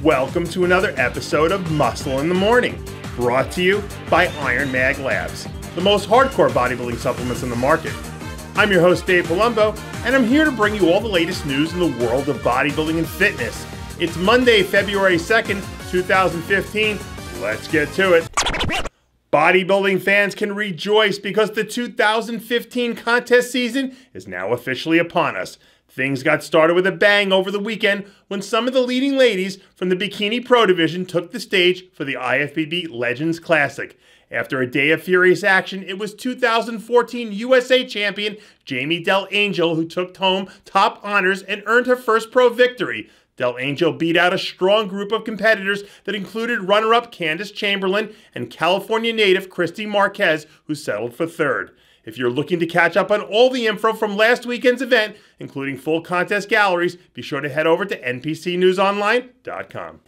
Welcome to another episode of Muscle in the Morning, brought to you by Iron Mag Labs, the most hardcore bodybuilding supplements in the market. I'm your host, Dave Palumbo, and I'm here to bring you all the latest news in the world of bodybuilding and fitness. It's Monday, February 2nd, 2015. Let's get to it. Bodybuilding fans can rejoice because the 2015 contest season is now officially upon us. Things got started with a bang over the weekend when some of the leading ladies from the Bikini Pro division took the stage for the IFBB Legends Classic. After a day of furious action, it was 2014 USA champion Jamie Del Angel who took home top honors and earned her first pro victory. Del Angel beat out a strong group of competitors that included runner-up Candace Chamberlain and California native Christy Marquez, who settled for third. If you're looking to catch up on all the info from last weekend's event, including full contest galleries, be sure to head over to npcnewsonline.com.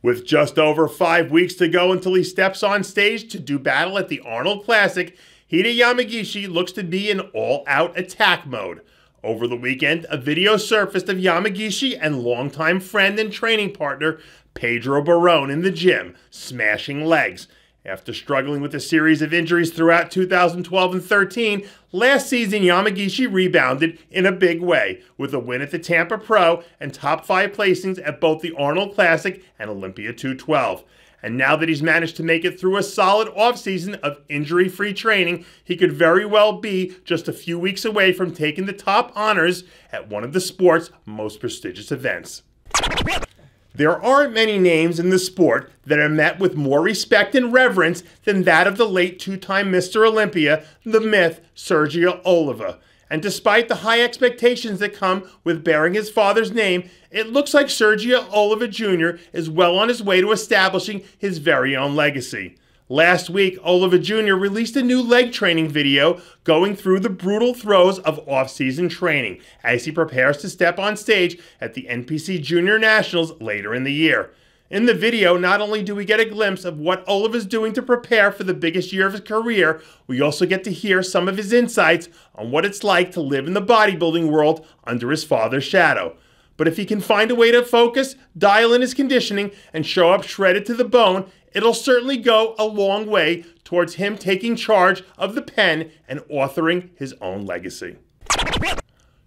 With just over 5 weeks to go until he steps on stage to do battle at the Arnold Classic, Heda Yamagishi looks to be in all-out attack mode. Over the weekend, a video surfaced of Yamagishi and longtime friend and training partner Pedro Barone in the gym, smashing legs. After struggling with a series of injuries throughout 2012 and 13, last season Yamagishi rebounded in a big way with a win at the Tampa Pro and top 5 placings at both the Arnold Classic and Olympia 212. And now that he's managed to make it through a solid offseason of injury-free training, he could very well be just a few weeks away from taking the top honors at one of the sport's most prestigious events. There aren't many names in the sport that are met with more respect and reverence than that of the late two-time Mr. Olympia, the myth Sergio Oliver. And despite the high expectations that come with bearing his father's name, it looks like Sergio Oliver Jr. is well on his way to establishing his very own legacy. Last week, Oliver Jr. released a new leg training video going through the brutal throes of off-season training as he prepares to step on stage at the NPC Junior Nationals later in the year. In the video, not only do we get a glimpse of what Oliver's doing to prepare for the biggest year of his career, we also get to hear some of his insights on what it's like to live in the bodybuilding world under his father's shadow. But if he can find a way to focus, dial in his conditioning, and show up shredded to the bone, it'll certainly go a long way towards him taking charge of the pen and authoring his own legacy.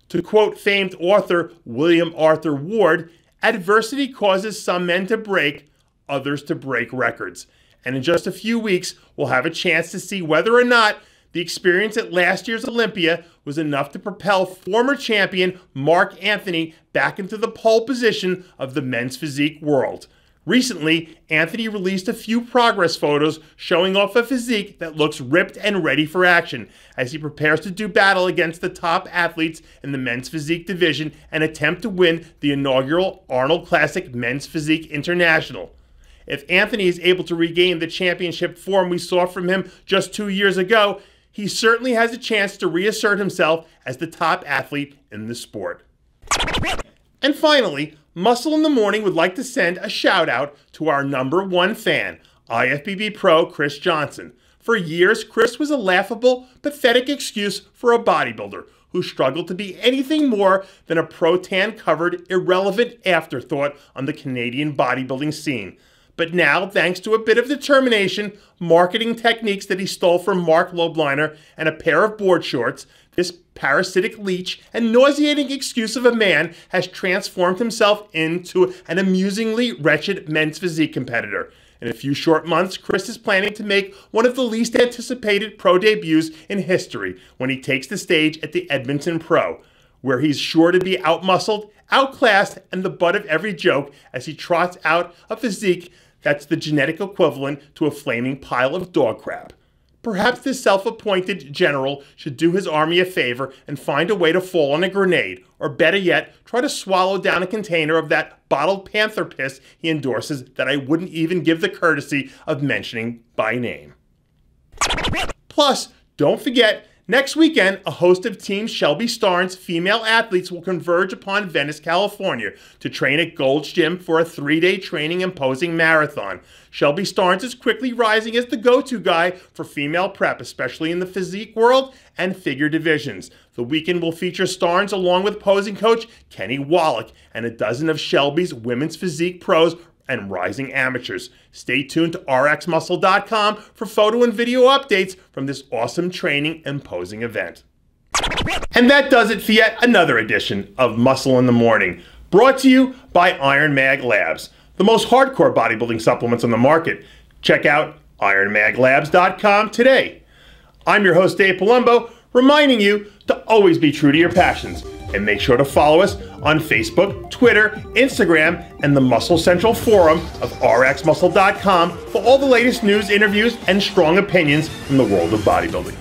To quote famed author William Arthur Ward, "Adversity causes some men to break, others to break records." And in just a few weeks, we'll have a chance to see whether or not the experience at last year's Olympia was enough to propel former champion Marc Anthony back into the pole position of the men's physique world. Recently, Anthony released a few progress photos showing off a physique that looks ripped and ready for action as he prepares to do battle against the top athletes in the men's physique division and attempt to win the inaugural Arnold Classic Men's Physique International. If Anthony is able to regain the championship form we saw from him just 2 years ago, he certainly has a chance to reassert himself as the top athlete in the sport. And finally, Muscle in the Morning would like to send a shout out to our #1 fan, IFBB Pro Chris Johnson. For years, Chris was a laughable, pathetic excuse for a bodybuilder who struggled to be anything more than a pro-tan-covered, irrelevant afterthought on the Canadian bodybuilding scene. But now, thanks to a bit of determination, marketing techniques that he stole from Mark Lobliner, and a pair of board shorts, this parasitic leech and nauseating excuse of a man has transformed himself into an amusingly wretched men's physique competitor. In a few short months, Chris is planning to make one of the least anticipated pro debuts in history when he takes the stage at the Edmonton Pro, where he's sure to be outmuscled, outclassed, and the butt of every joke as he trots out a physique that's the genetic equivalent to a flaming pile of dog crap. Perhaps this self-appointed general should do his army a favor and find a way to fall on a grenade, or better yet, try to swallow down a container of that bottled panther piss he endorses that I wouldn't even give the courtesy of mentioning by name. Plus, don't forget, Next weekend, a host of Team Shelby Starnes female athletes will converge upon Venice, California to train at Gold's Gym for a 3-day training and posing marathon. Shelby Starnes is quickly rising as the go-to guy for female prep, especially in the physique world and figure divisions. The weekend will feature Starnes along with posing coach Kenny Wallach and a dozen of Shelby's women's physique pros and rising amateurs. Stay tuned to rxmuscle.com for photo and video updates from this awesome training and posing event. And that does it for yet another edition of Muscle in the Morning, brought to you by Iron Mag Labs, the most hardcore bodybuilding supplements on the market. Check out ironmaglabs.com today. I'm your host, Dave Palumbo, reminding you to always be true to your passions. And make sure to follow us on Facebook, Twitter, Instagram, and the Muscle Central forum of rxmuscle.com for all the latest news, interviews, and strong opinions from the world of bodybuilding.